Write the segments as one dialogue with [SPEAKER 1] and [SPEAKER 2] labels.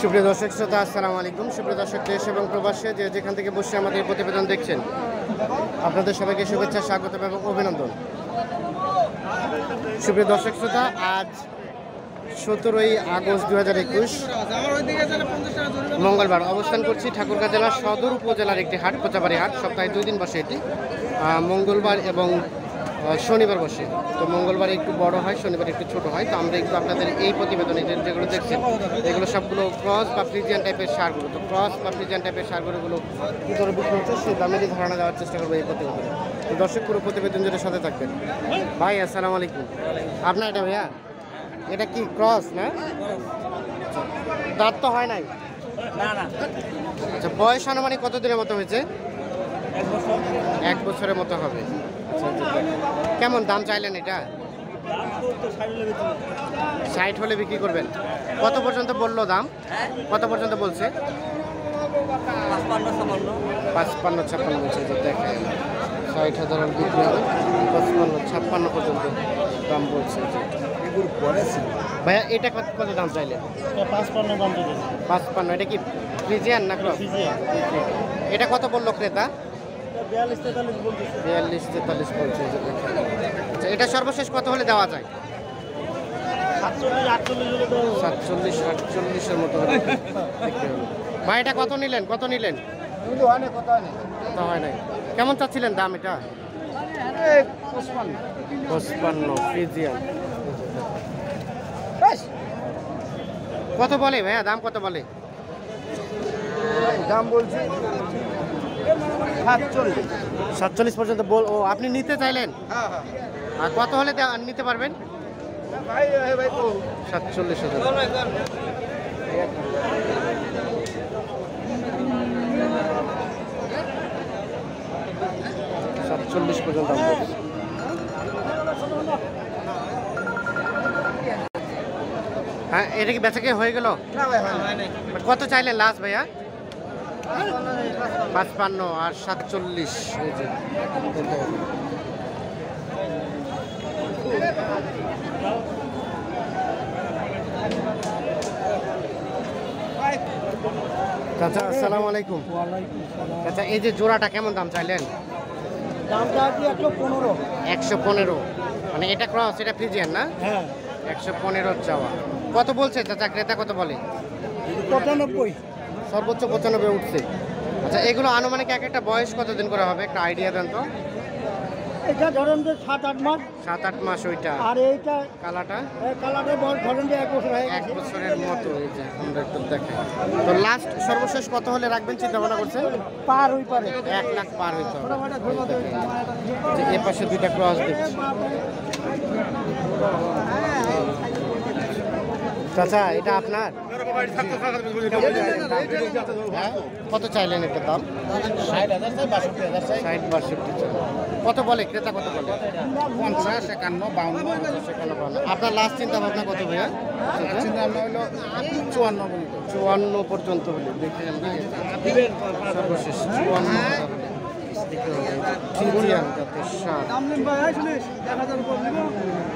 [SPEAKER 1] সুপ্রিয় দর্শক শ্রোতা, আসসালামু আলাইকুম। সুপ্রিয় দর্শক, দেশ এবং প্রবাসে যে যেখান থেকে বসে আমাদের প্রতিবেদন দেখছেন, আপনাদের সবাইকে শুভেচ্ছা, স্বাগত এবং অভিনন্দন। সুপ্রিয় দর্শক শ্রোতা, আজ 17ই আগস্ট 2021 মঙ্গলবার অবস্থান করছি ঠাকুরগাঁ জেলার সদর উপজেলার একটি হাট, কোচাবাড়ি হাট। সপ্তাহে 2 দিন বসে এটি, মঙ্গলবার এবং শনিবার বসে। তো মঙ্গলবার একটু বড় হয়, শনিবার একটু ছোট হয়। তো আমরা একটু আপনাদের এই প্রতিবেদনে যেগুলো দেখছেন, এগুলো সবগুলো ক্রস বা ফ্রিজিয়ান টাইপের সারগুলো। তো ক্রস বা ফ্রিজিয়ান টাইপের সারগুলোগুলো কী করে বিক্রি হচ্ছে সেই দামেরই ধারণা দেওয়ার চেষ্টা করবো এই প্রতিবেদনে। তো দর্শক, পুরো প্রতিবেদন যেটা সাথে থাকবেন। ভাই আসসালামু আলাইকুম। আপনার এটা ভাইয়া, এটা কি ক্রস না? দাঁত তো হয় নাই?
[SPEAKER 2] না না।
[SPEAKER 1] আচ্ছা, বয়স আনুমানিক কত দিনের মতো হয়েছে? 1 বছরের মতো হবে। কেমন দাম চাইলেন এটা? 60 হলে বিক্রি করবেন। কত পর্যন্ত বললো দাম? কত পর্যন্ত বলছে? 55-56 বলছে। যে দেখায় 60,000 বিক্রি হবে, 55-56 পর্যন্ত দাম বলছে। ভাইয়া, এটা কত দাম চাইলেন?
[SPEAKER 2] 55 দাম দিতে।
[SPEAKER 1] 55। এটা কি ফ্রিজিয়ান না ক্রস? এটা কত বললো ক্রেতা?
[SPEAKER 2] 42-43 বলতেছে।
[SPEAKER 1] 42-43 বলছে। আচ্ছা, এটা সর্বশেষ কত হলে দেওয়া যায়? 47-48 মতো হলে বিক্রি হবে। ভাই, এটা কত নিলেন? কত নিলেন? কত হয় নাই। কেমন চাচ্ছিলেন দাম এটা? 55 ফ্রিজিয়ান। কত বলে ভাইয়া, দাম কত বলে?
[SPEAKER 2] দাম বলছি
[SPEAKER 1] 47 পর্যন্ত বল। ও, আপনি নিতে চাইলেন? আর কত হলে নিতে পারবেন? 47,000। 47 পর্যন্ত দাম বলছে। হ্যাঁ, এটা কি বেচাকে হয়ে গেল? কত চাইলেন লাস্ট ভাইয়া? 55 আর 47। এই যে চাচা, আসসালামু আলাইকুম। চাচা, এই যে জোড়াটা কেমন দাম চাইলেন?
[SPEAKER 2] দামটা কি 115?
[SPEAKER 1] 115। মানে এটা ক্রস, এটা ফ্রিজিয়ান না?
[SPEAKER 2] হ্যাঁ।
[SPEAKER 1] 115 চাওয়া। কত বলছে চাচা ক্রেতা? কত বলে?
[SPEAKER 2] 95।
[SPEAKER 1] সর্বোচ্চ 95 উঠছে। আচ্ছা, এগুলো আনুমানিক এক একটা বয়স কতদিন করে হবে, একটা আইডিয়া দেন তো।
[SPEAKER 2] এটা ধরেন যে 7-8 মাস।
[SPEAKER 1] 7-8 মাস। ওইটা
[SPEAKER 2] আর এইটা
[SPEAKER 1] কালাটা
[SPEAKER 2] কালারের বয়স ধরেন যে 1 বছর হয়ে
[SPEAKER 1] 1
[SPEAKER 2] গেছে।
[SPEAKER 1] বছরের মতো। এই যে আমরা একটু দেখাই। তো লাস্ট সর্বশেষ কত হলে রাখবেন চিন্তা ভাবনা করছেন?
[SPEAKER 2] পার হই পারে।
[SPEAKER 1] 1 লাখ পার হইতে হবে। যে এ পাশে দুইটা ক্রস দেখছি। চাচা, এটা আপনার? হ্যাঁ, কত চাইলেন এটার দাম? 60-62। কত বলে ক্রেতা? কত বলে?
[SPEAKER 2] 50, 51, 52।
[SPEAKER 1] আপনার লাস্ট চিন্তা ভাবনা কত ভাইয়া?
[SPEAKER 2] চিন্তা ভাবনা হলো 54।
[SPEAKER 1] 54 পর্যন্ত হলে দেখে আমরা সর্বশেষ 54 ফ্রিজিয়ান জাতের ষাঁড়।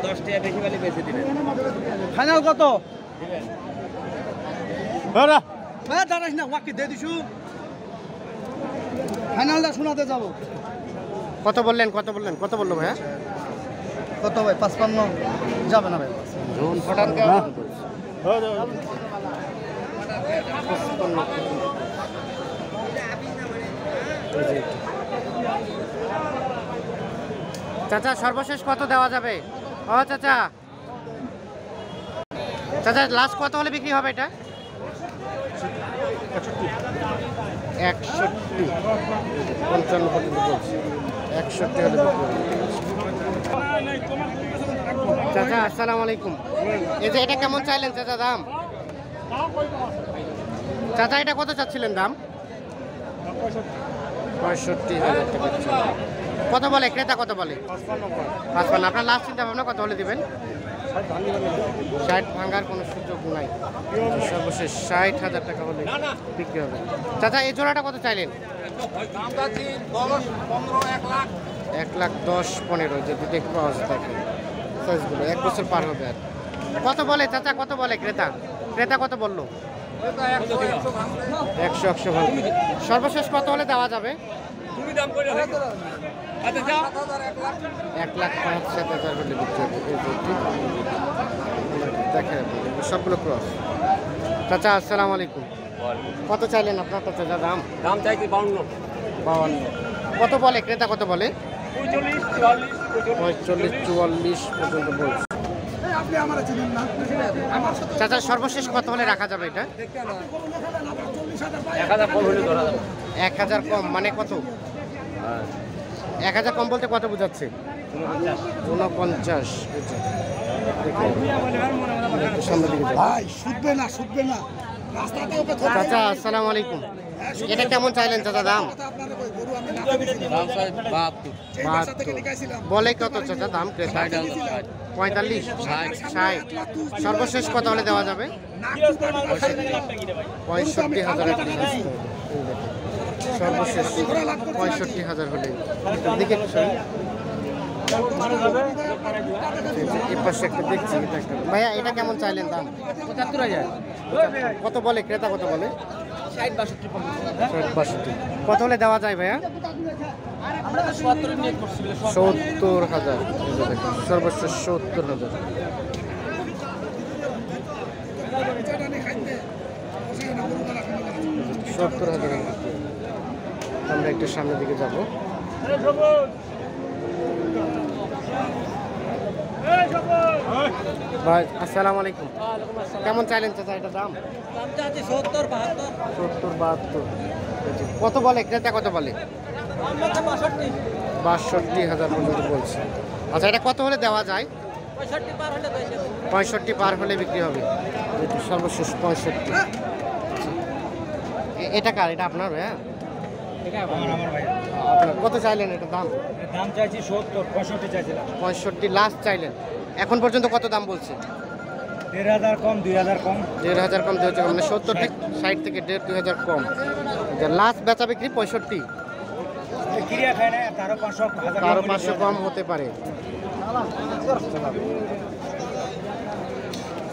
[SPEAKER 2] 10 টাকা বেশি বালি বেশি দিবেন। ফাইনাল কত? দাঁড়াইস না, ওয়াকি দিয়ে দিছু। ফাইনালটা শোনাতে যাবো।
[SPEAKER 1] কত বললেন? কত বললেন? কত বললো ভাইয়া?
[SPEAKER 2] কত ভাই? 55 যাবে না ভাই?
[SPEAKER 1] জোন ফটান কে? 55। চাচা, সর্বশেষ কত দেওয়া যাবে? ও চাচা, চাচা লাস্ট কত হলে বিক্রি হবে এটা? 61। 55 পর্যন্ত বলছি। 61 হলে বিক্রি হবে। চাচা, আসসালামু আলাইকুম। এই যে এটা কেমন চাইলেন চাচা দাম? চাচা, এটা কত চাচ্ছিলেন দাম? 65,000 টাকা। কত বলে ক্রেতা? কত বলে? 55। আপনার লাস্ট চিন্তা ভাবনা কত হলে দিবেন? 60 ভাঙার কোনো সুযোগ নাই। সর্বশেষ 60,000 টাকা হলে বিক্রি হবে। চাচা, এই জোড়াটা কত চাইলেন? 1,10,15। যদি দেখতে দেখেন সাইজগুলো 1 বছর পার হবে। আর কত বলে চাচা? কত বলে ক্রেতা? ক্রেতা কত বললো? 100 ভালো। সর্বশেষ কত হলে দেওয়া যাবে? 1,05,000 হলে বিক্রি হবে। এই দুটি দেখেন সবগুলো ক্রস। চাচা আসসালামু আলাইকুম। কত চাইলেন আপনার কাছে দাম?
[SPEAKER 3] দাম চাইছি 52।
[SPEAKER 1] 52। কত বলে ক্রেতা, কত বলে? 45, 44 পর্যন্ত বলছে। চাচা সর্বশেষ কত হলে রাখা যাবে এটা?
[SPEAKER 3] 1000 কম হলে ধরা যাবে।
[SPEAKER 1] 1000 কম মানে কত? 1000 কম বলতে কত বোঝাচ্ছে? 49।
[SPEAKER 2] ভাই শুধবে না
[SPEAKER 1] চাচা আসসালামু আলাইকুম। এটা কেমন চাইলেন চাচা দাম?
[SPEAKER 3] দাম চাই 72।
[SPEAKER 1] 72। বলে কত চাচা দাম ক্রেতা? 45, 60। সর্বশেষ কত হলে দেওয়া যাবে? 65,000। সর্বশেষ 65,000 হলে দেখে এই পাশে একটা দেখছি, এটা একটা। ভাইয়া এটা কেমন চাইলেন দাম?
[SPEAKER 3] 75,000।
[SPEAKER 1] কত বলে ক্রেতা, কত বলে? 60-62। কত হলে দেওয়া যায় ভাইয়া?
[SPEAKER 3] আমরা তো 70 নিয়ে করছি।
[SPEAKER 1] 70,000। সর্বোচ্চ 70,000। আমরা একটু সামনের দিকে যাব। ভাই আসসালামু আলাইকুম। কেমন চাইলেন চাচা এটা দাম?
[SPEAKER 3] দাম চাইছি 70, 72।
[SPEAKER 1] 70, 72। কত বলে ক্রেতা, কত বলে?
[SPEAKER 3] আমরা তো 62।
[SPEAKER 1] 62,000 পর্যন্ত বলছে। আচ্ছা এটা কত হলে দেওয়া যায়?
[SPEAKER 3] 65 পার হলে দেয়।
[SPEAKER 1] 65 পার হলে বিক্রি হবে। এটা সর্বশেষ 65। এটা কার? এটা আপনার ভাইয়া?
[SPEAKER 3] আমার ভাই।
[SPEAKER 1] আপনার কত চাইলেন এটা দাম?
[SPEAKER 3] দাম চাইছি 70, 65 চাইছিলাম।
[SPEAKER 1] 65 লাস্ট চাইলেন। এখন পর্যন্ত কত দাম বলছে?
[SPEAKER 3] 1,500 কম, 2,000 কম।
[SPEAKER 1] 1,500 কম, 2,000 কম, মানে 70 থেকে 60 থেকে 1,500 2,000 কম। লাস্ট বেচা বিক্রি 65।
[SPEAKER 3] ক্রিয়া খায় না, তারও 500, 1000
[SPEAKER 1] আরো 500 কম হতে পারে।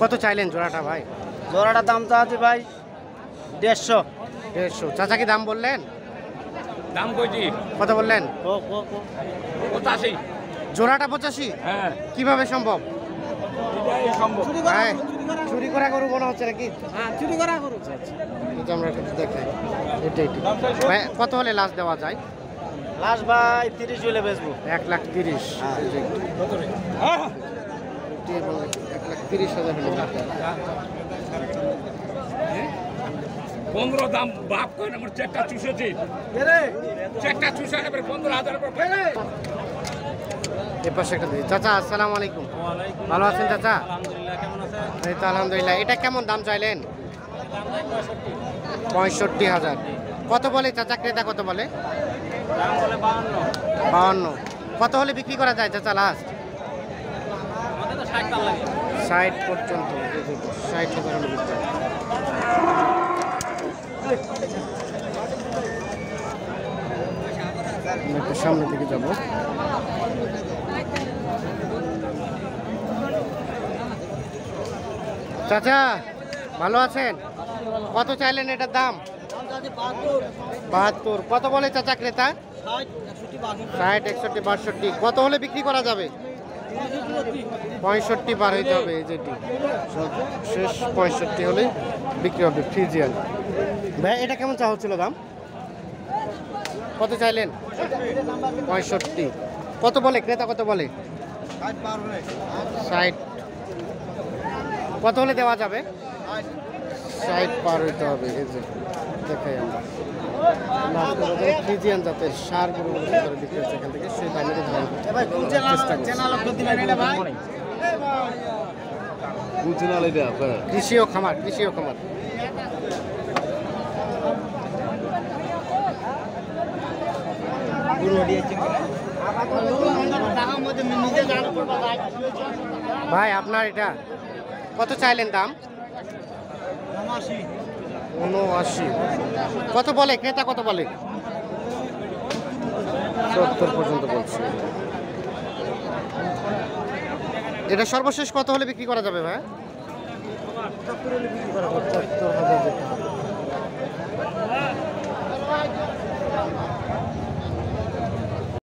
[SPEAKER 1] কত চাইলেন জোড়াটা ভাই?
[SPEAKER 2] জোড়াটার দাম চাচ্ছি ভাই 150।
[SPEAKER 1] 150। চাচা কি দাম বললেন?
[SPEAKER 3] দাম কইছি
[SPEAKER 1] কত বললেন?
[SPEAKER 3] 85।
[SPEAKER 1] জোড়াটা 85?
[SPEAKER 3] হ্যাঁ,
[SPEAKER 1] কিভাবে সম্ভব?
[SPEAKER 3] এটাই সম্ভব।
[SPEAKER 1] হ্যাঁ, চুরি করা গরু মনে হচ্ছে নাকি?
[SPEAKER 3] হ্যাঁ, চুরি করা করো।
[SPEAKER 1] এটা আমরা একটু দেখাই। এটাই ভাই কত হলে লাস্ট দেওয়া যায়?
[SPEAKER 2] লাস্ট ভাই 30 হলে বেচবো।
[SPEAKER 1] 1,30,000।
[SPEAKER 3] হ্যাঁ,
[SPEAKER 1] 1,30,000 হলে
[SPEAKER 3] 15 দাম বাপ কই আমার চেকটা চুষেছি। চেকটা চুষে নেবে 15,000 টাকা।
[SPEAKER 1] এ পাশে একটা দিই। চাচা আসসালামু আলাইকুম। ভালো আছেন চাচা?
[SPEAKER 3] আলহামদুলিল্লাহ, কেমন আছেন?
[SPEAKER 1] এই তো আলহামদুলিল্লাহ। এটা কেমন দাম চাইলেন? 65,000। কত বলে চাচা ক্রেতা, কত বলে?
[SPEAKER 3] দাম বলে 52।
[SPEAKER 1] 52। কত হলে বিক্রি করা যায় চাচা লাস্ট?
[SPEAKER 3] আমাদের তো 60 টাকা লাগে।
[SPEAKER 1] 60 পর্যন্ত। 60,000 হলে বিক্রি হবে। আমরা একটু সামনের দিকে যাব। চাচা ভালো আছেন? কত চাইলেন এটার দাম? 72। কত বলে চাচা ক্রেতা? 60, 61, 62। কত হলে বিক্রি করা যাবে? 65 পার হইতে হবে। এই যেটি শেষ 65 হলে বিক্রি হবে। ফ্রিজিয়ান ভাই এটা কেমন চা হচ্ছিল দাম? কত চাইলেন? 65। কত বলে ক্রেতা, কত বলে? 60। কত হলে দেওয়া যাবে? 60 পার হইতে হবে। এই যে দেখাই আমরা ফ্রিজিয়ান জাতের সার গরুগুলো বিক্রি হচ্ছে এখান থেকে, সেই দামে ধারণ করতে কৃষি ও খামার। ভাই আপনার এটা কত চাইলেন দাম? 79। কত বলে ক্রেতা, কত বলে? 70 পর্যন্ত বলছে। এটা সর্বশেষ কত হলে বিক্রি করা যাবে ভাই? 75,000